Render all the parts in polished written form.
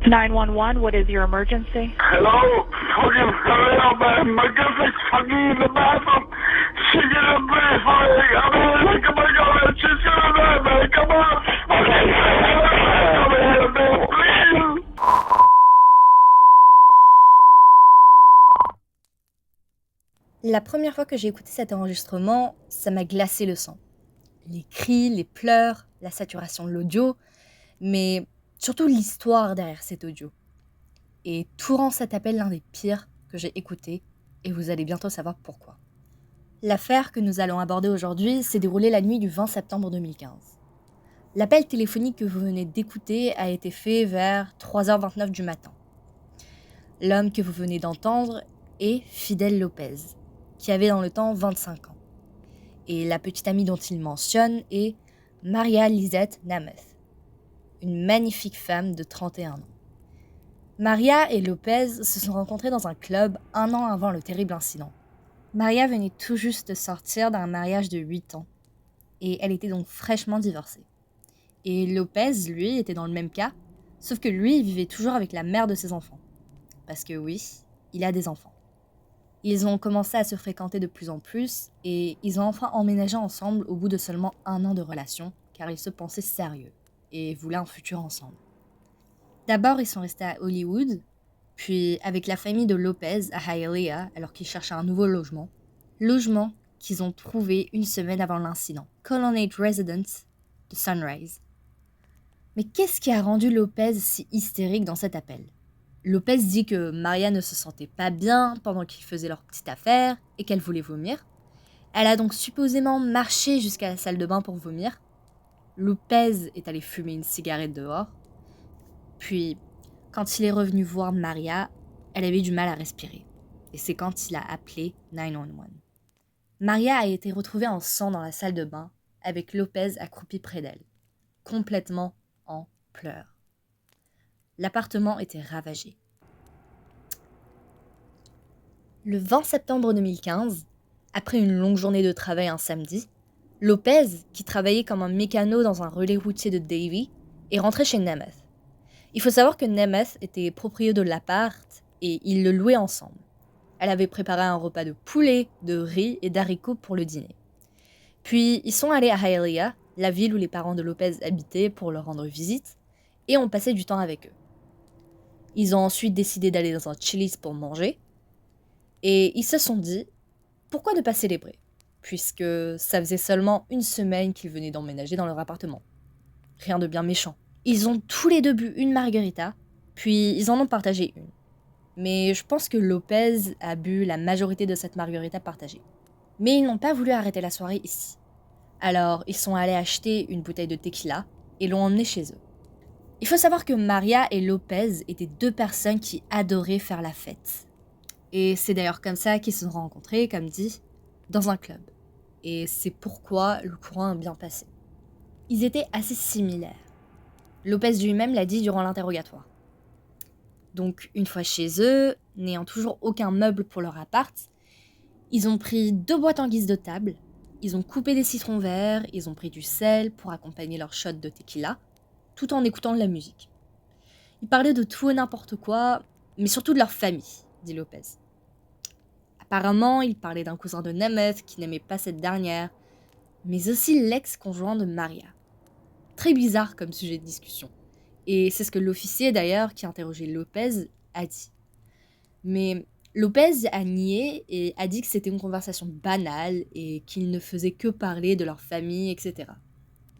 911, what is your emergency? Hello? Fucking hurry up, man. My girlfriend's fucking in the bathroom. She didn't breathe. I mean, like, oh my God, she's gonna die, man. Come on. Okay, come here, man, please. La première fois que j'ai écouté cet enregistrement, ça m'a glacé le sang. Les cris, les pleurs, la saturation de l'audio, mais surtout l'histoire derrière cet audio. Et tout rend cet appel l'un des pires que j'ai écouté, et vous allez bientôt savoir pourquoi. L'affaire que nous allons aborder aujourd'hui s'est déroulée la nuit du 20 septembre 2015. L'appel téléphonique que vous venez d'écouter a été fait vers 3h29 du matin. L'homme que vous venez d'entendre est Fidel Lopez, qui avait dans le temps 25 ans. Et la petite amie dont il mentionne est Maria Lisette Nameth, une magnifique femme de 31 ans. Maria et Lopez se sont rencontrés dans un club un an avant le terrible incident. Maria venait tout juste de sortir d'un mariage de 8 ans, et elle était donc fraîchement divorcée. Et Lopez, lui, était dans le même cas, sauf que lui, il vivait toujours avec la mère de ses enfants. Parce que oui, il a des enfants. Ils ont commencé à se fréquenter de plus en plus et ils ont enfin emménagé ensemble au bout de seulement 1 an de relation car ils se pensaient sérieux et voulaient un futur ensemble. D'abord, ils sont restés à Hollywood, puis avec la famille de Lopez à Hialeah alors qu'ils cherchaient un nouveau logement qu'ils ont trouvé 1 semaine avant l'incident, Colonnade Residence de Sunrise. Mais qu'est-ce qui a rendu Lopez si hystérique dans cet appel ? Lopez dit que Maria ne se sentait pas bien pendant qu'ils faisaient leur petite affaire et qu'elle voulait vomir. Elle a donc supposément marché jusqu'à la salle de bain pour vomir. Lopez est allé fumer une cigarette dehors. Puis, quand il est revenu voir Maria, elle avait du mal à respirer. Et c'est quand il a appelé 911. Maria a été retrouvée en sang dans la salle de bain avec Lopez accroupi près d'elle, complètement en pleurs. L'appartement était ravagé. Le 20 septembre 2015, après une longue journée de travail un samedi, Lopez, qui travaillait comme un mécano dans un relais routier de Davie, est rentré chez Nemeth. Il faut savoir que Nemeth était propriétaire de l'appart et ils le louaient ensemble. Elle avait préparé un repas de poulet, de riz et d'haricots pour le dîner. Puis ils sont allés à Hialeah, la ville où les parents de Lopez habitaient, pour leur rendre visite, et ont passé du temps avec eux. Ils ont ensuite décidé d'aller dans un Chili's pour manger. Et ils se sont dit, pourquoi ne pas célébrer ? Puisque ça faisait seulement 1 semaine qu'ils venaient d'emménager dans leur appartement. Rien de bien méchant. Ils ont tous les deux bu une margarita, puis ils en ont partagé une. Mais je pense que Lopez a bu la majorité de cette margarita partagée. Mais ils n'ont pas voulu arrêter la soirée ici. Alors ils sont allés acheter une bouteille de tequila et l'ont emmenée chez eux. Il faut savoir que Maria et Lopez étaient 2 personnes qui adoraient faire la fête. Et c'est d'ailleurs comme ça qu'ils se sont rencontrés, comme dit, dans un club. Et c'est pourquoi le courant a bien passé. Ils étaient assez similaires. Lopez lui-même l'a dit durant l'interrogatoire. Donc, une fois chez eux, n'ayant toujours aucun meuble pour leur appart, ils ont pris 2 boîtes en guise de table, ils ont coupé des citrons verts, ils ont pris du sel pour accompagner leur shot de tequila, tout en écoutant de la musique. Ils parlaient de tout et n'importe quoi, mais surtout de leur famille, dit Lopez. Apparemment, ils parlaient d'un cousin de Nemeth qui n'aimait pas cette dernière, mais aussi l'ex-conjoint de Maria. Très bizarre comme sujet de discussion. Et c'est ce que l'officier d'ailleurs qui interrogeait Lopez a dit. Mais Lopez a nié et a dit que c'était une conversation banale et qu'ils ne faisaient que parler de leur famille, etc.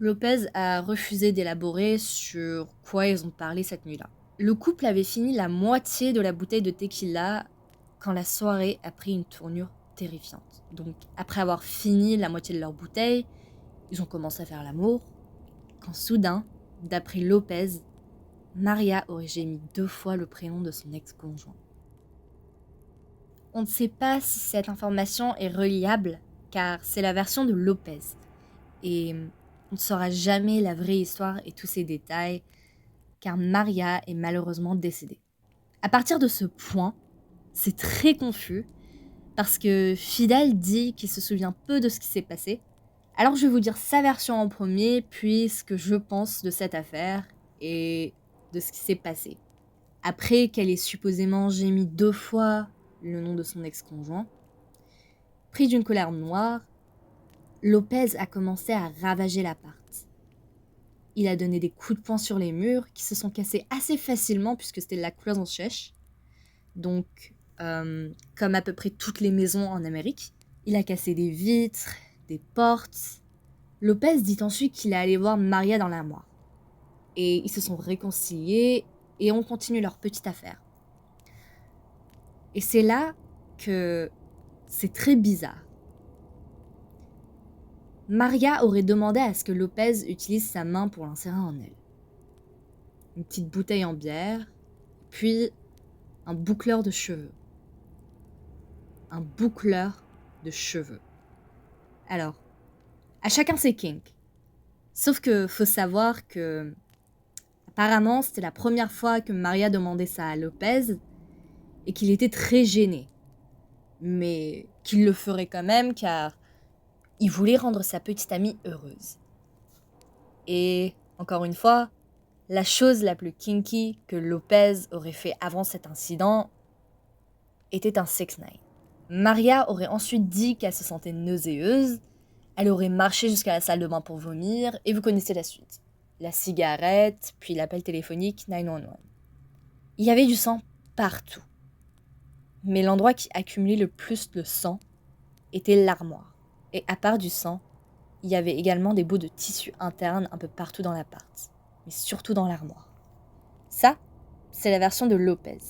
Lopez a refusé d'élaborer sur quoi ils ont parlé cette nuit-là. Le couple avait fini la moitié de la bouteille de tequila quand la soirée a pris une tournure terrifiante. Donc, après avoir fini la moitié de leur bouteille, ils ont commencé à faire l'amour, quand soudain, d'après Lopez, Maria aurait gémi 2 fois le prénom de son ex-conjoint. On ne sait pas si cette information est reliable, car c'est la version de Lopez. Et on ne saura jamais la vraie histoire et tous ses détails, car Maria est malheureusement décédée. À partir de ce point, c'est très confus, parce que Fidel dit qu'il se souvient peu de ce qui s'est passé. Alors je vais vous dire sa version en premier, puis ce que je pense de cette affaire et de ce qui s'est passé. après qu'elle ait supposément gémi 2 fois le nom de son ex-conjoint, pris d'une colère noire, Lopez a commencé à ravager l'appart. Il a donné des coups de poing sur les murs qui se sont cassés assez facilement puisque c'était de la cloison sèche. Donc, comme à peu près toutes les maisons en Amérique, il a cassé des vitres, des portes. Lopez dit ensuite qu'il est allé voir Maria dans l'armoire. Et ils se sont réconciliés et ont continué leur petite affaire. Et c'est là que c'est très bizarre. Maria aurait demandé à ce que Lopez utilise sa main pour l'insérer en elle. Une petite bouteille en bière, puis un boucleur de cheveux. Un boucleur de cheveux. Alors, à chacun ses kinks. Sauf que faut savoir que apparemment c'était la première fois que Maria demandait ça à Lopez et qu'il était très gêné. Mais qu'il le ferait quand même car il voulait rendre sa petite amie heureuse. Et, encore une fois, la chose la plus kinky que Lopez aurait fait avant cet incident était un 6ix9ine. Maria aurait ensuite dit qu'elle se sentait nauséeuse, elle aurait marché jusqu'à la salle de bain pour vomir, et vous connaissez la suite. La cigarette, puis l'appel téléphonique 911. Il y avait du sang partout. Mais l'endroit qui accumulait le plus de sang était l'armoire. Et à part du sang, il y avait également des bouts de tissu interne un peu partout dans l'appart, mais surtout dans l'armoire. Ça, c'est la version de Lopez.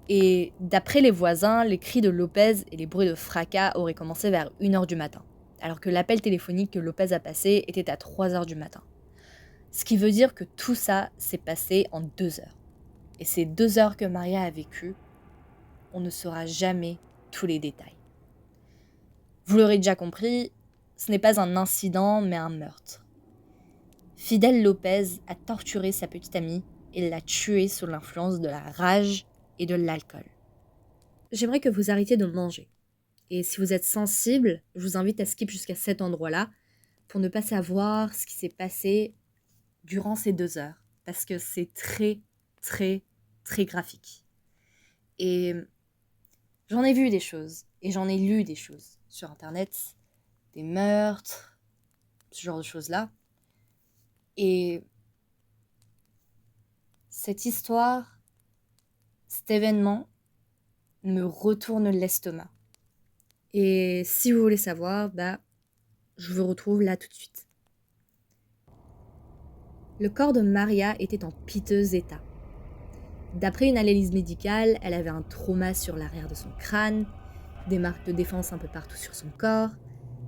Et d'après les voisins, les cris de Lopez et les bruits de fracas auraient commencé vers 1h du matin, alors que l'appel téléphonique que Lopez a passé était à 3h du matin. Ce qui veut dire que tout ça s'est passé en 2 heures. Et ces 2 heures que Maria a vécues, on ne saura jamais tous les détails. Vous l'aurez déjà compris, ce n'est pas un incident, mais un meurtre. Fidel Lopez a torturé sa petite amie et l'a tuée sous l'influence de la rage et de l'alcool. J'aimerais que vous arrêtiez de manger. Et si vous êtes sensible, je vous invite à skip jusqu'à cet endroit-là pour ne pas savoir ce qui s'est passé durant ces 2 heures. Parce que c'est très, très, très graphique. Et j'en ai vu des choses, et j'en ai lu des choses sur Internet, des meurtres, ce genre de choses-là. Et cette histoire, cet événement, me retourne l'estomac. Et si vous voulez savoir, je vous retrouve là tout de suite. Le corps de Maria était en piteux état. D'après une analyse médicale, elle avait un trauma sur l'arrière de son crâne, des marques de défense un peu partout sur son corps.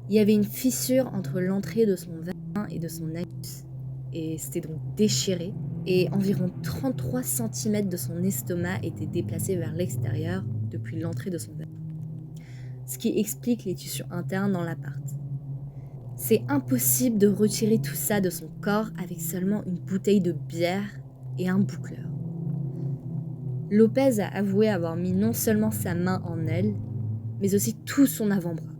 Il y avait une fissure entre l'entrée de son vagin et de son anus, et c'était donc déchiré, et environ 33 cm de son estomac étaient déplacés vers l'extérieur depuis l'entrée de son vagin. Ce qui explique les tissus internes dans l'appart. C'est impossible de retirer tout ça de son corps avec seulement une bouteille de bière et un boucleur. Lopez a avoué avoir mis non seulement sa main en elle, mais aussi tout son avant-bras.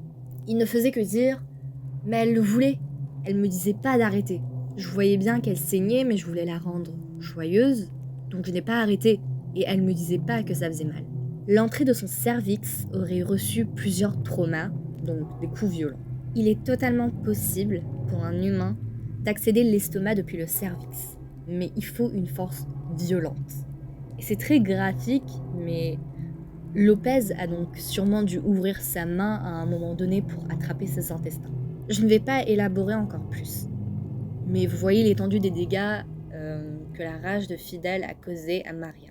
Il ne faisait que dire « Mais elle le voulait, elle me disait pas d'arrêter. Je voyais bien qu'elle saignait, mais je voulais la rendre joyeuse, donc je n'ai pas arrêté, et elle me disait pas que ça faisait mal. » L'entrée de son cervix aurait reçu plusieurs traumas, donc des coups violents. Il est totalement possible pour un humain d'accéder à l'estomac depuis le cervix, mais il faut une force violente. Et c'est très graphique, mais Lopez a donc sûrement dû ouvrir sa main à un moment donné pour attraper ses intestins. Je ne vais pas élaborer encore plus, mais vous voyez l'étendue des dégâts que la rage de Fidel a causé à Maria.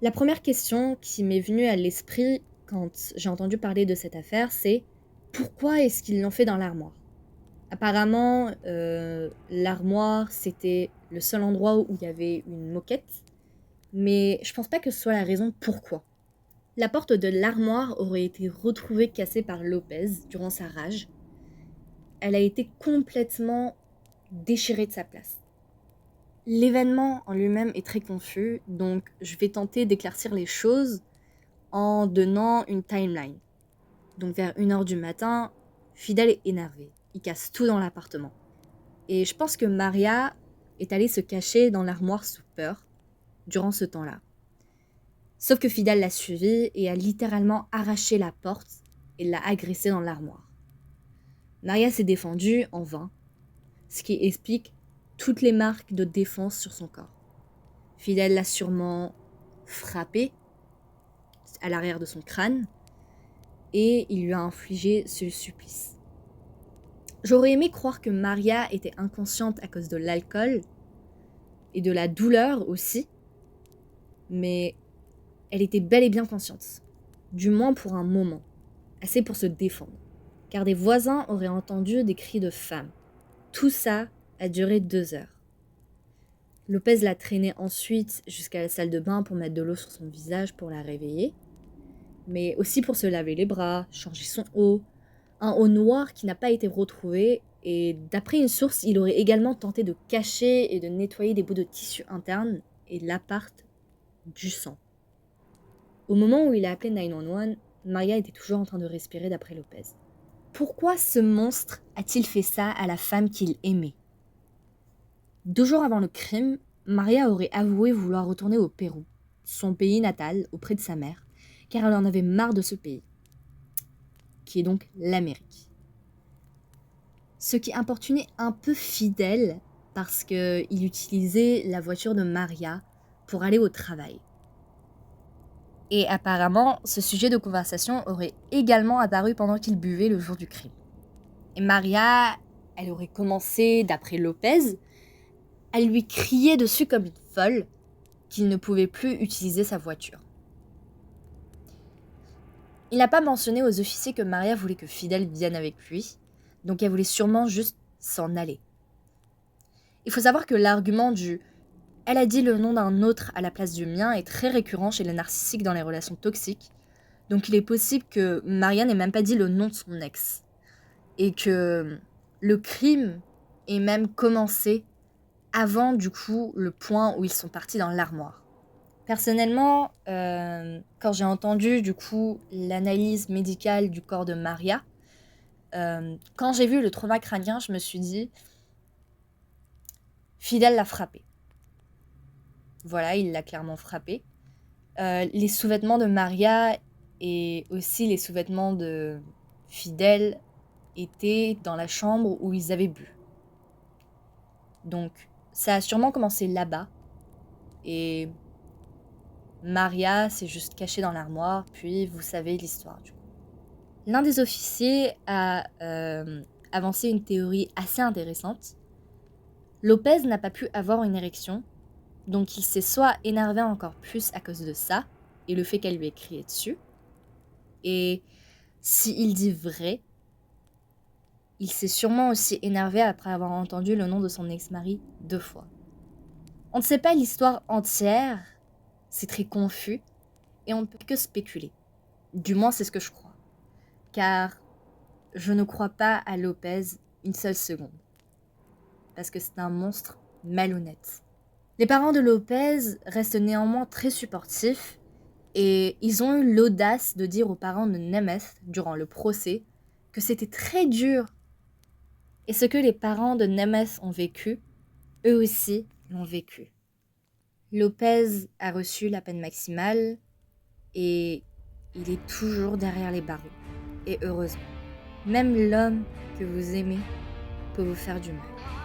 La première question qui m'est venue à l'esprit quand j'ai entendu parler de cette affaire, c'est pourquoi est-ce qu'ils l'ont fait dans l'armoire ? Apparemment, l'armoire, c'était le seul endroit où il y avait une moquette, mais je pense pas que ce soit la raison pourquoi. La porte de l'armoire aurait été retrouvée cassée par Lopez durant sa rage. Elle a été complètement déchirée de sa place. L'événement en lui-même est très confus, donc je vais tenter d'éclaircir les choses en donnant une timeline. Donc vers 1h du matin, Fidel est énervé. Il casse tout dans l'appartement. Et je pense que Maria est allée se cacher dans l'armoire sous peur durant ce temps-là. Sauf que Fidel l'a suivi et a littéralement arraché la porte et l'a agressé dans l'armoire. Maria s'est défendue en vain, ce qui explique toutes les marques de défense sur son corps. Fidel l'a sûrement frappée à l'arrière de son crâne et il lui a infligé ce supplice. J'aurais aimé croire que Maria était inconsciente à cause de l'alcool et de la douleur aussi, mais elle était bel et bien consciente, du moins pour un moment, assez pour se défendre, car des voisins auraient entendu des cris de femmes. Tout ça a duré 2 heures. Lopez l'a traînée ensuite jusqu'à la salle de bain pour mettre de l'eau sur son visage pour la réveiller, mais aussi pour se laver les bras, changer son haut, un haut noir qui n'a pas été retrouvé, et d'après une source, il aurait également tenté de cacher et de nettoyer des bouts de tissu interne et l'appart du sang. Au moment où il a appelé 911, Maria était toujours en train de respirer d'après Lopez. Pourquoi ce monstre a-t-il fait ça à la femme qu'il aimait ? 2 jours avant le crime, Maria aurait avoué vouloir retourner au Pérou, son pays natal, auprès de sa mère, car elle en avait marre de ce pays, qui est donc l'Amérique. Ce qui importunait un peu Fidel, parce qu'il utilisait la voiture de Maria pour aller au travail. Et apparemment, ce sujet de conversation aurait également apparu pendant qu'il buvait le jour du crime. Et Maria, elle aurait commencé, d'après Lopez, à lui crier dessus comme une folle qu'il ne pouvait plus utiliser sa voiture. Il n'a pas mentionné aux officiers que Maria voulait que Fidel vienne avec lui, donc elle voulait sûrement juste s'en aller. Il faut savoir que l'argument du « elle a dit le nom d'un autre à la place du mien » est très récurrent chez les narcissiques dans les relations toxiques, donc il est possible que Maria n'ait même pas dit le nom de son ex, et que le crime ait même commencé avant du coup le point où ils sont partis dans l'armoire. Personnellement, quand j'ai entendu du coup l'analyse médicale du corps de Maria, quand j'ai vu le trauma crânien, je me suis dit Fidel l'a frappé. Voilà, il l'a clairement frappé. Les sous-vêtements de Maria et aussi les sous-vêtements de Fidel étaient dans la chambre où ils avaient bu. Donc, ça a sûrement commencé là-bas. Et Maria s'est juste cachée dans l'armoire, puis vous savez l'histoire du coup. L'un des officiers a avancé une théorie assez intéressante. Lopez n'a pas pu avoir une érection, donc il s'est soit énervé encore plus à cause de ça, et le fait qu'elle lui ait crié dessus, et s'il dit vrai, il s'est sûrement aussi énervé après avoir entendu le nom de son ex-mari 2 fois. On ne sait pas l'histoire entière, c'est très confus, et on ne peut que spéculer. Du moins, c'est ce que je crois. Car je ne crois pas à Lopez une seule seconde. Parce que c'est un monstre malhonnête. Les parents de Lopez restent néanmoins très supportifs, et ils ont eu l'audace de dire aux parents de Nemeth, durant le procès, que c'était très dur. Et ce que les parents de Nemeth ont vécu, eux aussi l'ont vécu. Lopez a reçu la peine maximale et il est toujours derrière les barreaux. Et heureusement, même l'homme que vous aimez peut vous faire du mal.